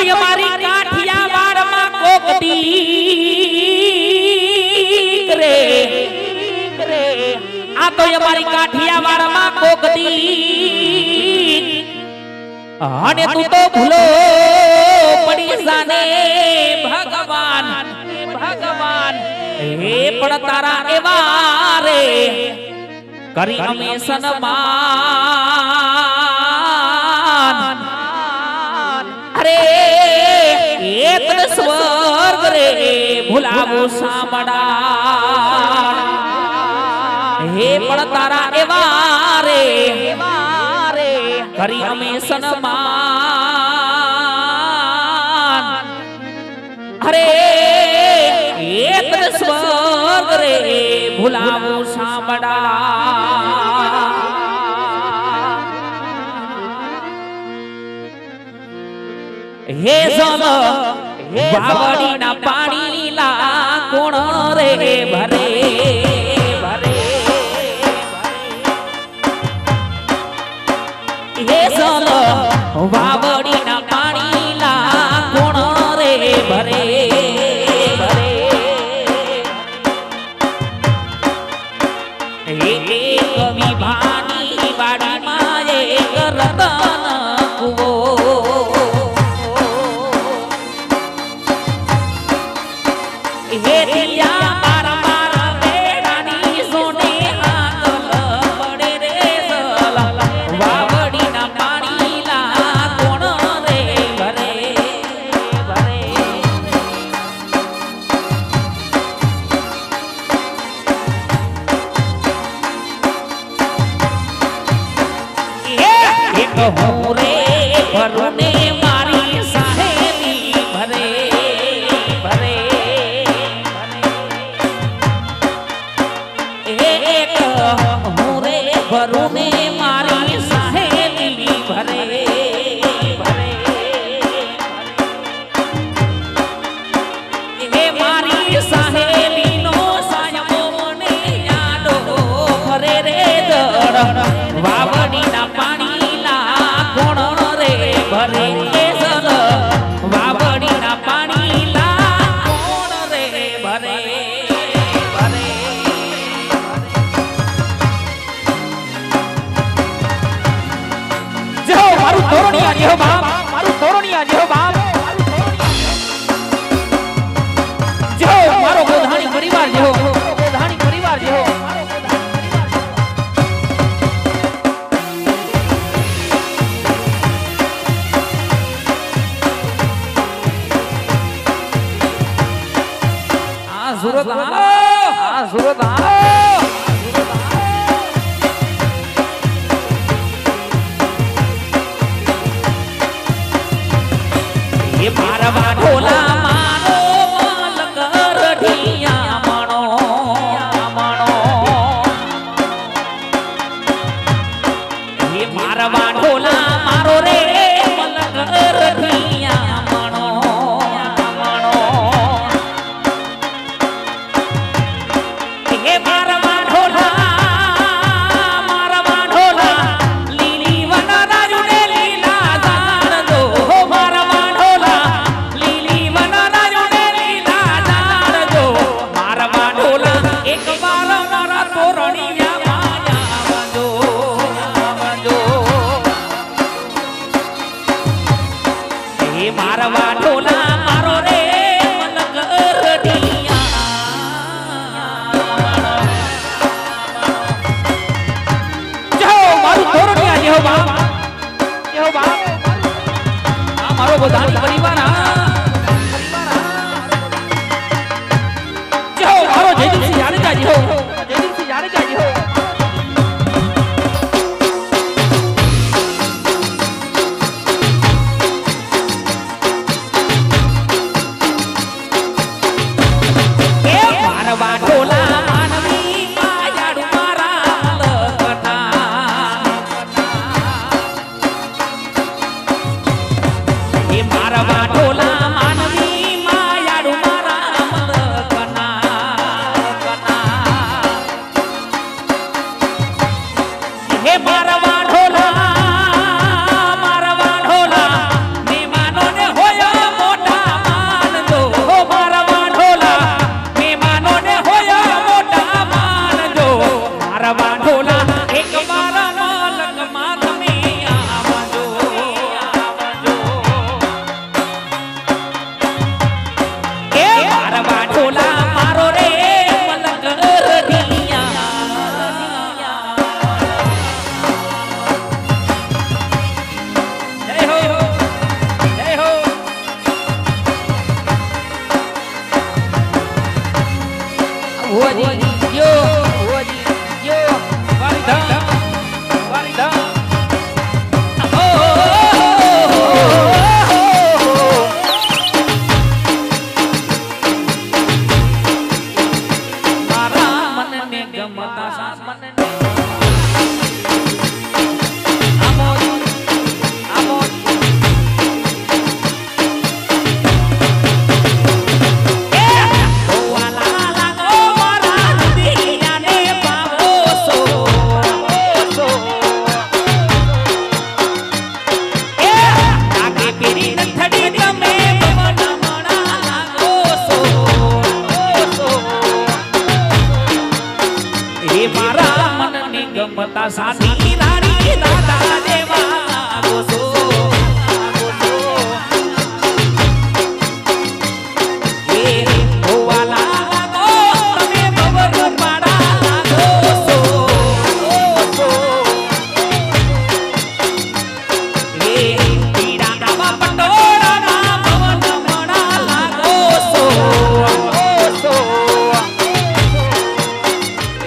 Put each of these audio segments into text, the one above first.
અમારી કાઠિયાવાડમાં કોક દીક રે આ તો અમારી કાઠિયાવાડમાં કોક દીક અને તું તો ભૂલો પડી જાને ભગવાન ભગવાન હે પણ તારા એવા રે કરી અમે સન્માન અરે એક સ્વર્ગ રે ભૂલાવું સાંભળા હે પણ તારા એવા રે કરી અમે સન્માન અરે એક સ્વર્ગ રે ભૂલાવું સાંભળા હે જલ વાવડીના પાણી લા કોણ રે ભરે ભરે હે જલ વાવડીના પાણી લા કોણ રે ભરે ભરે હે કવિ ભાની વાડીમાં એક રતન કુવો હે દિયા મારા મારા બેડાની સોને આગળ પડે રે સલ વાવડીના પાણી લા કોણ રે ભરે ભરે એક હું રે ભરુને મારી સાહેબી ભરે ભરે એક હું રે ભરુને મારી સાહેબી ભરે ભરે હે મારી સાહેબીનો સાયમો મને યાદો ભરે રે દડ વાવડીના પાણી લા કોણ રે ભરે સલ વાવડીના પાણી લા કોણ રે ભરે ભરે જેહો મારું તોરણિયા જેહો બાપ મારું તોરણિયા જેહો બાપ જેહો મારો ગોધાણી પરિવાર જેહો ગોધાણી પરિવાર જેહો સુરત આ સુરત એ મારવા ઢોલા મારો મલકર ઢિયા મણો એ મારવા ઢોલા મારો રે મલકર ઢિયા મણો હે મારવા ઢોલા લીલી વન રાજુને લીલા ઝાડ દો મારવા ઢોલા લીલી વન રાજુને લીલા ઝાડ દો મારવા ઢોલા એક વાર મારા તોરણિયા માયા વાજો હે મારવા ઢોલા મારો રે મલકર જેહો બાપ આ મારો બધાની પરિવાર જેહો મારો જયદીપસિંહ જાડેજા જેહો જયદીપસિંહ જાડેજા જેહો એ મારવા ઢોલા માનવી માયાડું મારા મલકના મારવા ઢોલા માનવી માયાડું મારા મલકના હે મારવા ઢોલા મહેમાનો ને હોય यो यो वारी धा ओ मारा मन ने गमता सा मन ने गमता साथी रानी राधा देवा गोसो ए होवाला गो तमे बबर पाड़ा गोसो ए पीड़ा आवा पटोड़ा ना भवन मणा लागोसो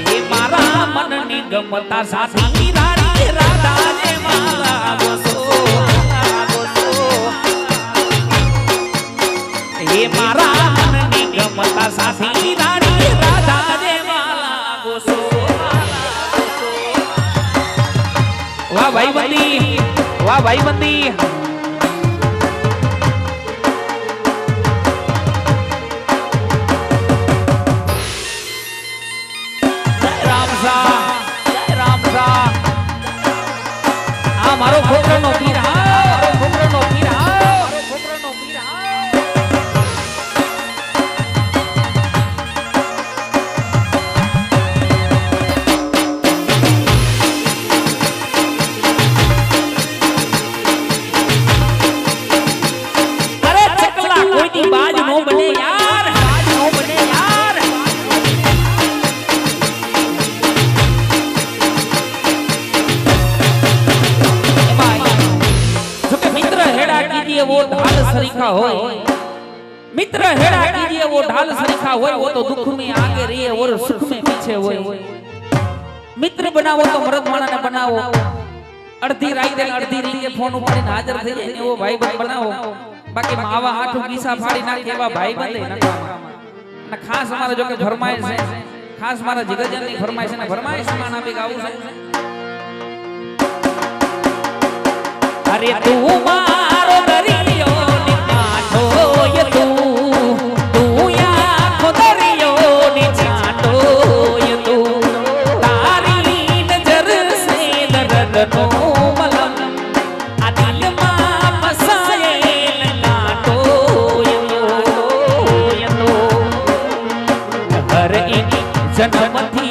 ए मारा मन ની ગમતા સાથી રાણી રાધા ને માલા ગોસો એ મારા મનની ગમતા સાથી રાણી રાધા ને માલા ગોસો વાહ ભાઈ બંદી मारो खोपरो नो पीर मारो खोपरो नो पीर मारो खोपरो नो पीर अरे चकला कोई दी बाज नो बने यार बाज नो बने यार वो ढाल सरीखा होय मित्र हेड़ा कीजिए वो ढाल सरीखा होय वो तो दुख में आगे रहे और सुख में पीछे होय मित्र बनावो तो मर्द माणा ने बनावो अर्धी रात ने अर्धी रींगे फोन उपाड़ी हाजर થઈ જાય ને वो भाई बंद बनावो बाकी मावा आठो गीसा फाड़ी ना केवा भाई बंदे ना खास हमारा जो के फरमाइश है खास हमारा जिगरजन ની फरमाइश है ना फरमाइश माना भी गाऊ છે अरे तू मारो दरियो ने काटो ये तू या खुदरियो ने चाटो ये तू तारी नजर से दर्द नो मलम अदिल मा मसाए काटो ये तो हर एक जन्म थी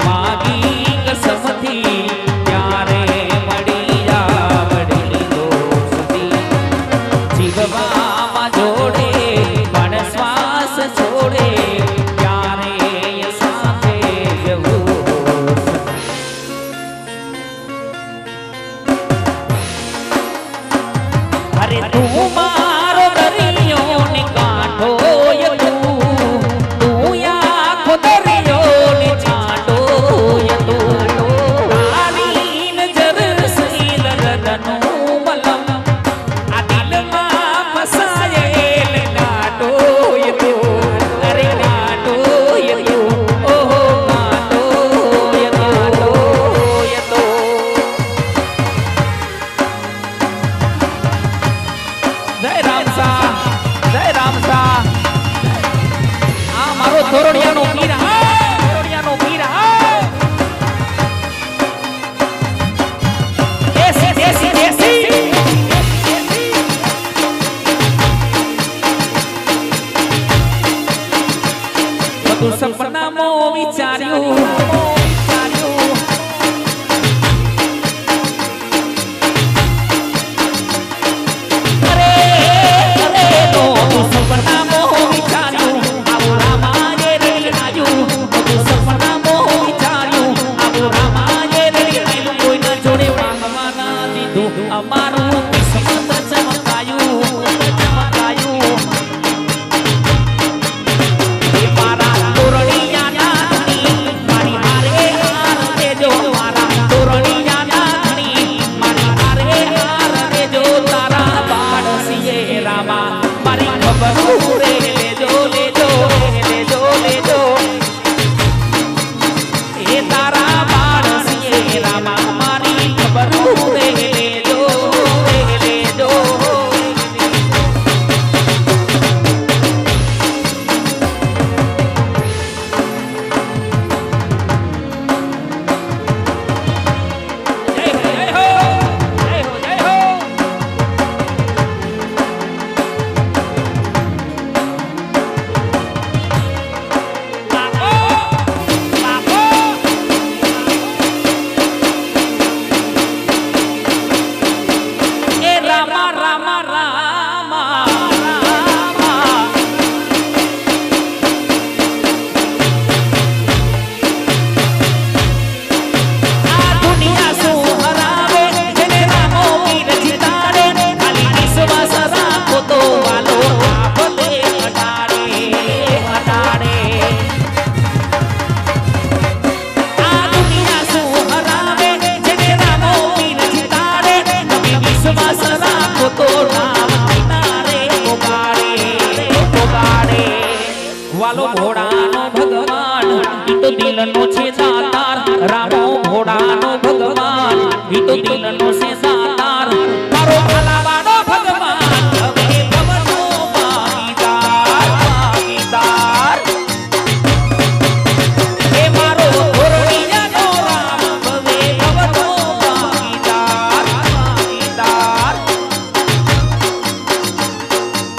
मागी कसम थी प्यारे जोड़े मन श्वास छोड़े प्यारे ये साथे जबू अरे तू मारो दरियो ने काटो ये तू या खुदरियो ने चाटो ये तू तारी नजर से दर्दनो मलम अदिल मा થોરોડિયાનો પીર દેસી દેસી દેસી બધું સપનામાં વિચાર્યું અરે અરે તો સપનામાં વિચાર્યું અમારું કિસ્મત ચમકાયું એ મારા તોરણિયા નાની તો દિલનો છે દાતાર રામો ભોળાનો ભગવાન ઈ તો દિલનો છે દાતાર મારો ભલાવાળો ભગવાન હવે ભવનો ભાગીદાર ભાગીદાર એ મારો ઘોરડિયાનો રામ હવે ભવનો ભાગીદાર ભાગીદાર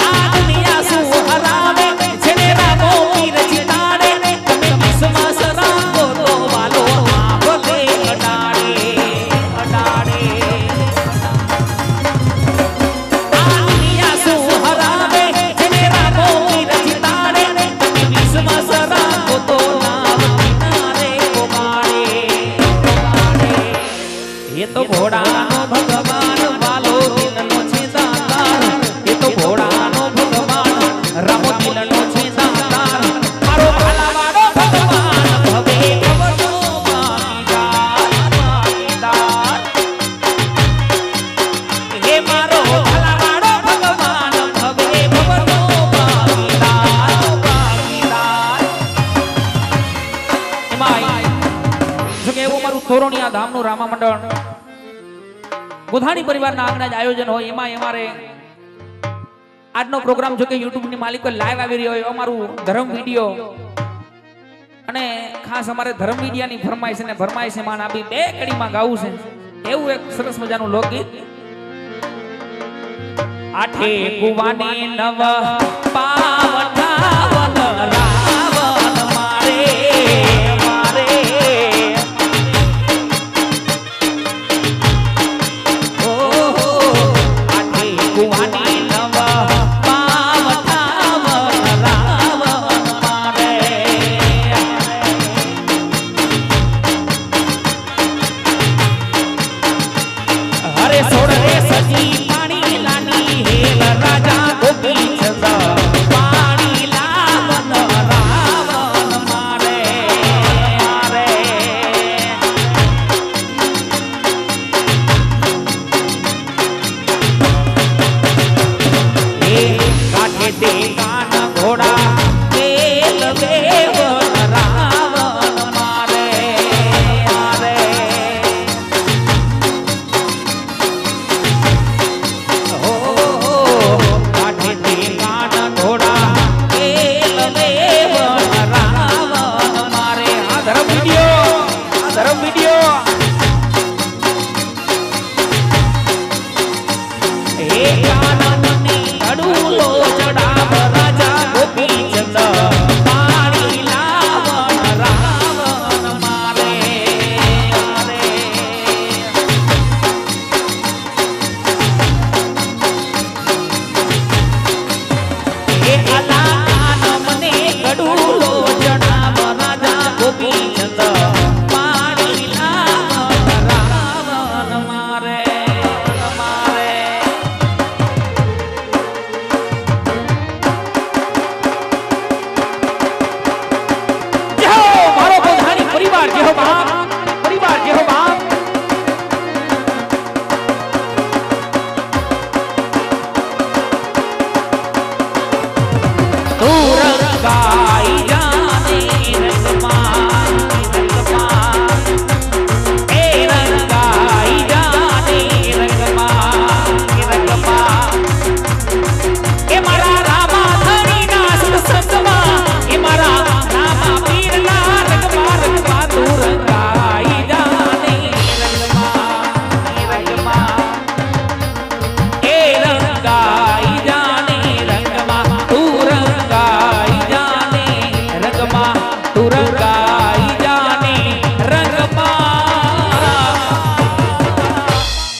આ દુનિયા શું હરાવે છે ને રામો પીર જીતાડે તમે વિશ્વાસ રાખો તો વાલો આંભલે અડાડે અડાડે આ દુનિયા શું હરાવે છે ને રામો પીર જીતાડે તમે વિશ્વાસ રાખો તો નામ કિનારે પોગાડે પોગાડે એ તો ઘોડાનો ભગવાન વાલો દિલનો છે દાતાર એ તો ઘોડાનો ભગવાન રામો દિલનો છે દાતાર મારો ભલાવાળો ભગવાન ભવે ભવનો ભાગીદાર ભાગીદાર હે મારો ભલાવાળો ભગવાન ભવે ભવનો ભાગીદાર ભાગીદાર એમાં જો કે એવું મારું તોરણિયા ધામનું રામા મંડળ ગોધાણી પરિવારના આંગણે જ આયોજન હોય એમાં અમારે આજનો પ્રોગ્રામ જો કે YouTube ની માલિકો લાઈવ આવી રહ્યો હોય અમારું ધર્મ વિડિયો અને ખાસ અમારે ધર્મ વિડિયાની ફરમાઈશ અને ફરમાઈશ માન આપી બે કડીમાં ગાવું છે એવું એક સરસ મજાનું લોકગીત આઠે કુવાની નવ